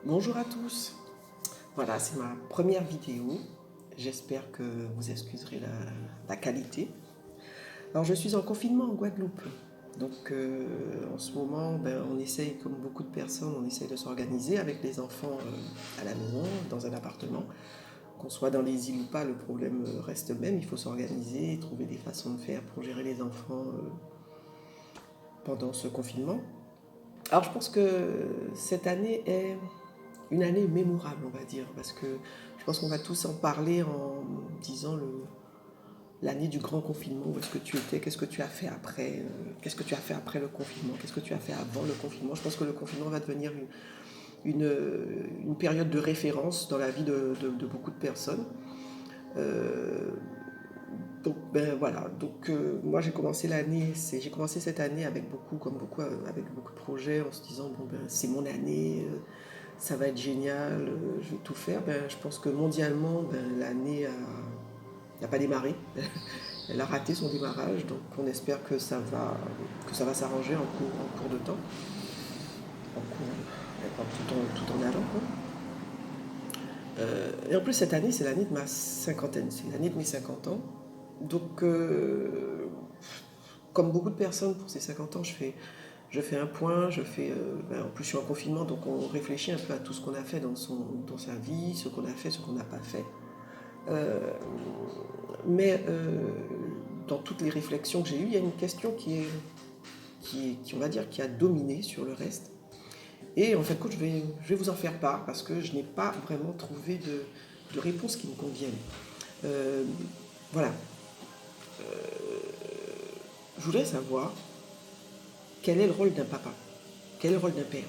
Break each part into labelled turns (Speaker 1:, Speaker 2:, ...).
Speaker 1: Bonjour à tous. Voilà, c'est ma première vidéo. J'espère que vous excuserez la qualité. Alors, je suis en confinement en Guadeloupe. Donc, en ce moment, on essaye, comme beaucoup de personnes, on essaye de s'organiser avec les enfants à la maison, dans un appartement. Qu'on soit dans les îles ou pas, le problème reste le même. Il faut s'organiser, trouver des façons de faire pour gérer les enfants pendant ce confinement. Alors, je pense que cette année est une année mémorable, on va dire, parce que je pense qu'on va tous en parler en disant l'année du grand confinement, où est-ce que tu étais, qu'est-ce que tu as fait après, qu'est-ce que tu as fait après le confinement, qu'est-ce que tu as fait avant le confinement. Je pense que le confinement va devenir une période de référence dans la vie de beaucoup de personnes. Euh, donc voilà, moi j'ai commencé cette année avec beaucoup, comme beaucoup, avec beaucoup de projets, en se disant bon ben c'est mon année, ça va être génial, je vais tout faire. Je pense que mondialement, l'année n'a pas démarré. Elle a raté son démarrage, donc on espère que ça va s'arranger en cours de temps, tout en allant. Quoi. Et en plus, cette année, c'est l'année de ma cinquantaine, c'est l'année de mes 50 ans. Donc, comme beaucoup de personnes, pour ces 50 ans, je fais un point, en plus je suis en confinement, donc on réfléchit un peu à tout ce qu'on a fait dans sa vie, ce qu'on a fait, ce qu'on n'a pas fait. Euh, mais dans toutes les réflexions que j'ai eues, il y a une question on va dire, qui a dominé sur le reste. Et en fait, je vais vous en faire part parce que je n'ai pas vraiment trouvé de réponse qui me convienne. Euh, voilà. Je voudrais savoir quel est le rôle d'un papa, quel est le rôle d'un père.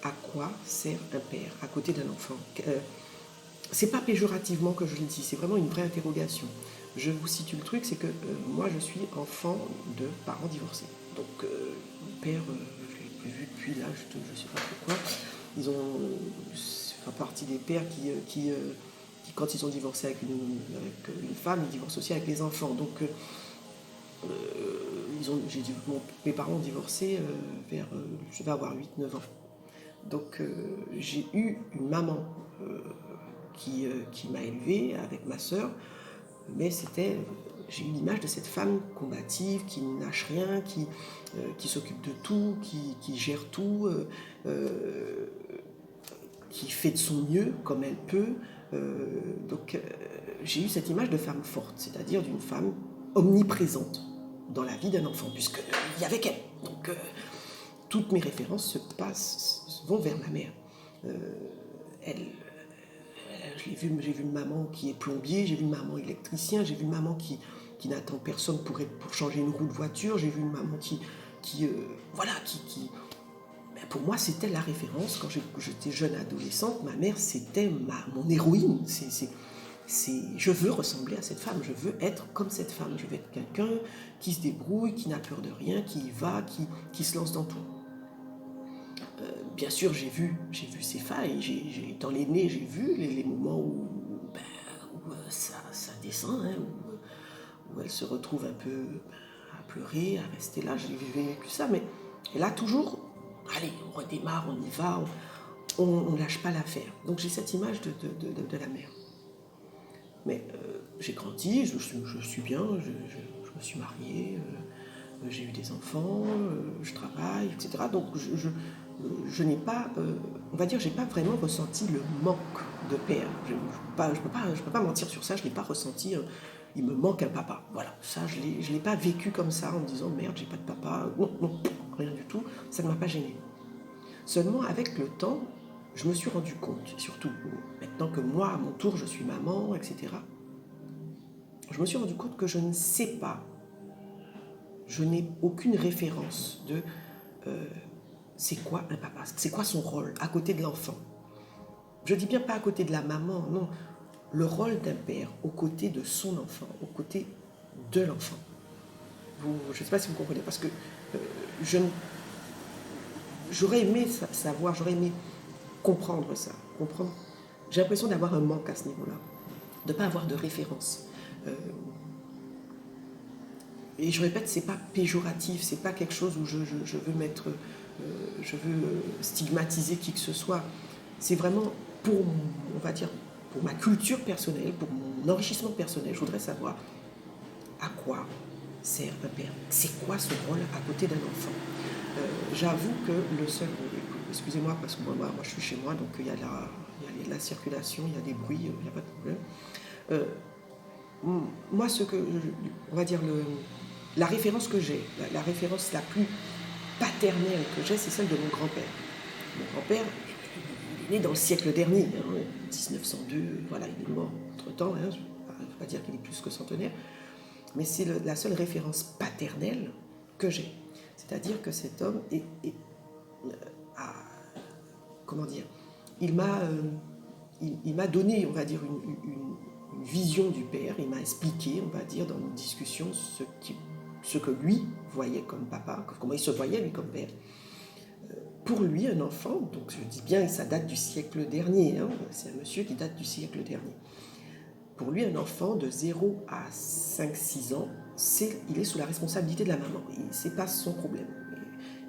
Speaker 1: À quoi sert un père à côté d'un enfant? C'est pas péjorativement que je le dis, c'est vraiment une vraie interrogation. Je vous situe le truc, c'est que moi je suis enfant de parents divorcés. Donc mon père, je l'ai vu depuis l'âge de je sais pas pourquoi. Ils ont fait partie des pères qui, quand ils ont divorcé avec une femme, ils divorcent aussi avec les enfants. Donc mes parents ont divorcé vers, je vais avoir 8 9 ans. Donc j'ai eu une maman qui m'a élevée avec ma sœur, mais j'ai eu l'image de cette femme combative qui ne lâche rien, qui s'occupe de tout, qui gère tout, qui fait de son mieux comme elle peut. J'ai eu cette image de femme forte, c'est-à-dire d'une femme omniprésente dans la vie d'un enfant, puisqu'il n'y avait qu'elle. Donc toutes mes références vont vers ma mère. Elle, j'ai vu une maman qui est plombier, j'ai vu une maman électricien, j'ai vu une maman qui n'attend personne pour changer une roue de voiture, j'ai vu une maman voilà, pour moi, c'était la référence. Quand j'étais jeune adolescente, ma mère, c'était mon héroïne. Je veux ressembler à cette femme, je veux être comme cette femme. Je veux être quelqu'un qui se débrouille, qui n'a peur de rien, qui y va, qui se lance dans tout. Bien sûr, j'ai vu ses failles. Dans l'aîné, j'ai vu les moments où ça descend, hein, où elle se retrouve un peu à pleurer, à rester là. J'ai vécu ça, mais là, toujours, allez, on redémarre, on y va, on ne lâche pas l'affaire. Donc j'ai cette image de la mère. Mais j'ai grandi, je suis bien, je me suis mariée, j'ai eu des enfants, je travaille, etc. Donc je n'ai pas, on va dire, j'ai pas vraiment ressenti le manque de père. Je ne peux pas mentir sur ça, je n'ai pas ressenti, il me manque un papa. Voilà, ça je l'ai pas vécu comme ça en me disant merde, j'ai pas de papa. Non, non, rien du tout, ça ne m'a pas gêné. Seulement avec le temps, je me suis rendu compte, surtout maintenant que moi, à mon tour, je suis maman, etc. Je me suis rendu compte que je ne sais pas, je n'ai aucune référence de c'est quoi un papa, c'est quoi son rôle à côté de l'enfant. Je dis bien pas à côté de la maman, non. Le rôle d'un père aux côtés de son enfant, aux côtés de l'enfant. Je ne sais pas si vous comprenez, parce que j'aurais aimé savoir, j'aurais aimé comprendre ça. J'ai l'impression d'avoir un manque à ce niveau-là, de ne pas avoir de référence. Et je répète, c'est pas péjoratif, c'est pas quelque chose où je veux mettre je veux stigmatiser qui que ce soit. C'est vraiment pour, on va dire, pour ma culture personnelle, pour mon enrichissement personnel. Je voudrais savoir à quoi sert un père. C'est quoi son rôle à côté d'un enfant. J'avoue que le seul... Excusez-moi, parce que moi, je suis chez moi, donc il y a la circulation, il y a des bruits, il n'y a pas de problème. Moi, on va dire, la référence que j'ai, la référence la plus paternelle que j'ai, c'est celle de mon grand-père. Mon grand-père, il est né dans le siècle dernier, 1902, voilà, il est mort entre-temps, je ne vais pas dire qu'il est plus que centenaire, mais c'est la seule référence paternelle que j'ai. C'est-à-dire que cet homme comment dire, il m'a donné, on va dire, une vision du père, il m'a expliqué, on va dire, dans nos discussions, ce que lui voyait comme papa, comment il se voyait lui comme père. Pour lui, un enfant, donc je dis bien, ça date du siècle dernier, c'est un monsieur qui date du siècle dernier. Pour lui, un enfant de 0 à 5-6 ans, il est sous la responsabilité de la maman. C'est pas son problème.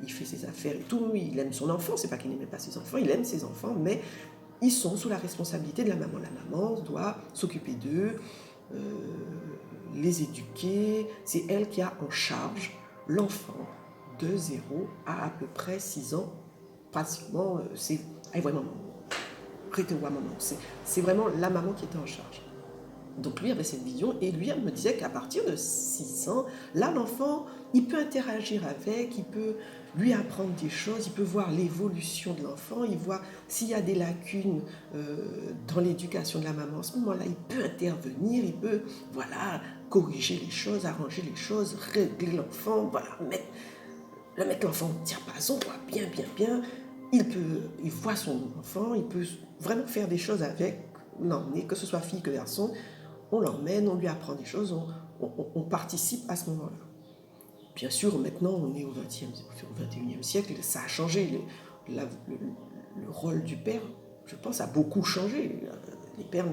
Speaker 1: Il fait ses affaires et tout, il aime son enfant, c'est pas qu'il n'aimait pas ses enfants, il aime ses enfants, mais ils sont sous la responsabilité de la maman. La maman doit s'occuper d'eux, les éduquer, c'est elle qui a en charge l'enfant de 0 à peu près 6 ans, pratiquement, c'est vraiment, c'est vraiment la maman qui était en charge. Donc lui avait cette vision et lui elle me disait qu'à partir de 6 ans, là l'enfant, il peut interagir avec, il peut lui apprendre des choses, il peut voir l'évolution de l'enfant, il voit s'il y a des lacunes dans l'éducation de la maman. À ce moment-là, il peut intervenir, il peut corriger les choses, arranger les choses, régler l'enfant, mettre l'enfant au diapason, bien. Il voit son enfant, il peut vraiment faire des choses avec, l'emmener, que ce soit fille que garçon. On l'emmène, on lui apprend des choses, on participe à ce moment-là. Bien sûr, maintenant, on est au XXIe siècle, ça a changé. Le rôle du père, je pense, a beaucoup changé. Les pères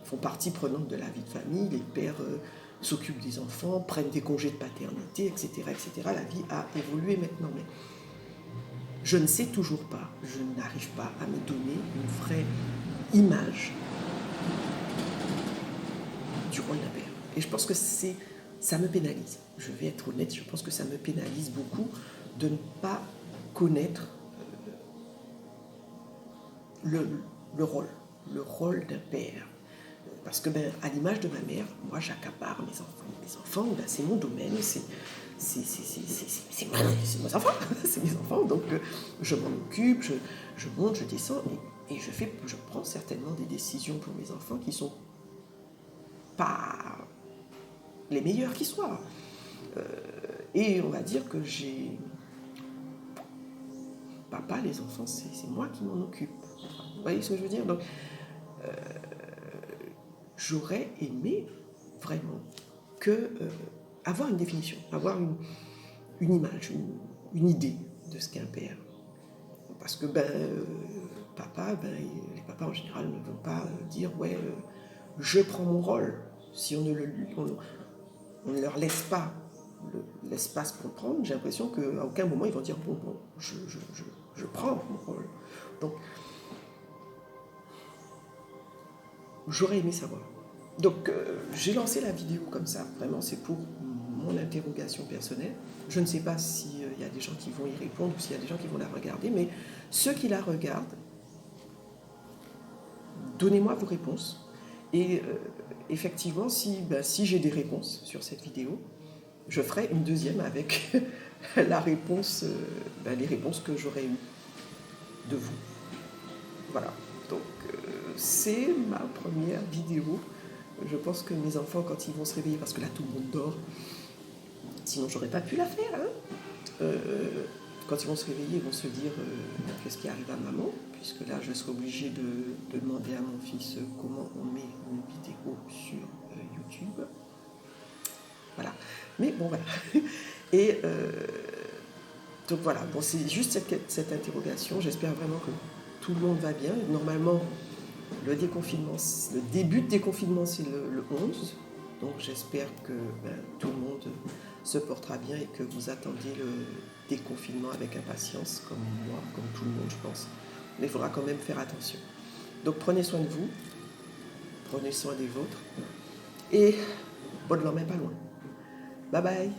Speaker 1: font partie prenante de la vie de famille, les pères s'occupent des enfants, prennent des congés de paternité, etc., etc. La vie a évolué maintenant, mais je ne sais toujours pas, je n'arrive pas à me donner une vraie image du rôle d'un père. Et je pense que ça me pénalise. Je vais être honnête, je pense que ça me pénalise beaucoup de ne pas connaître le rôle d'un père. Parce que, à l'image de ma mère, moi j'accapare mes enfants. Mes enfants, c'est mon domaine, c'est mes enfants, c'est mes enfants, donc je m'en occupe, je monte, je descends, et je prends certainement des décisions pour mes enfants qui sont pas les meilleurs qui soient. Et on va dire que papa, les enfants, c'est moi qui m'en occupe. Vous voyez ce que je veux dire? Donc, j'aurais aimé vraiment avoir une définition, avoir une image, une idée de ce qu'est un père. Parce que papa, les papas en général ne vont pas dire je prends mon rôle. Si on ne leur laisse pas l'espace pour prendre, j'ai l'impression qu'à aucun moment ils vont dire bon, je prends mon rôle. Donc, j'aurais aimé savoir. Donc, j'ai lancé la vidéo comme ça, vraiment, c'est pour mon interrogation personnelle. Je ne sais pas s'il y a des gens qui vont y répondre ou s'il y a des gens qui vont la regarder, mais ceux qui la regardent, donnez-moi vos réponses. Et effectivement, si j'ai des réponses sur cette vidéo, je ferai une deuxième avec les réponses que j'aurais eues de vous. Voilà. Donc, c'est ma première vidéo. Je pense que mes enfants, quand ils vont se réveiller, parce que là, tout le monde dort, sinon, j'aurais pas pu la faire. Quand ils vont se réveiller, ils vont se dire qu'est-ce qui arrive à maman, puisque là, je serai obligée de demander à mon fils comment on met une vidéo sur YouTube. Voilà. Mais bon, voilà. Et donc voilà, bon, c'est juste cette interrogation. J'espère vraiment que tout le monde va bien. Normalement, le début de déconfinement, c'est le 11. Donc j'espère que tout le monde se portera bien et que vous attendiez le déconfinement avec impatience, comme moi, comme tout le monde, je pense. Mais il faudra quand même faire attention. Donc prenez soin de vous, prenez soin des vôtres et bonne lendemain pas loin. Bye bye.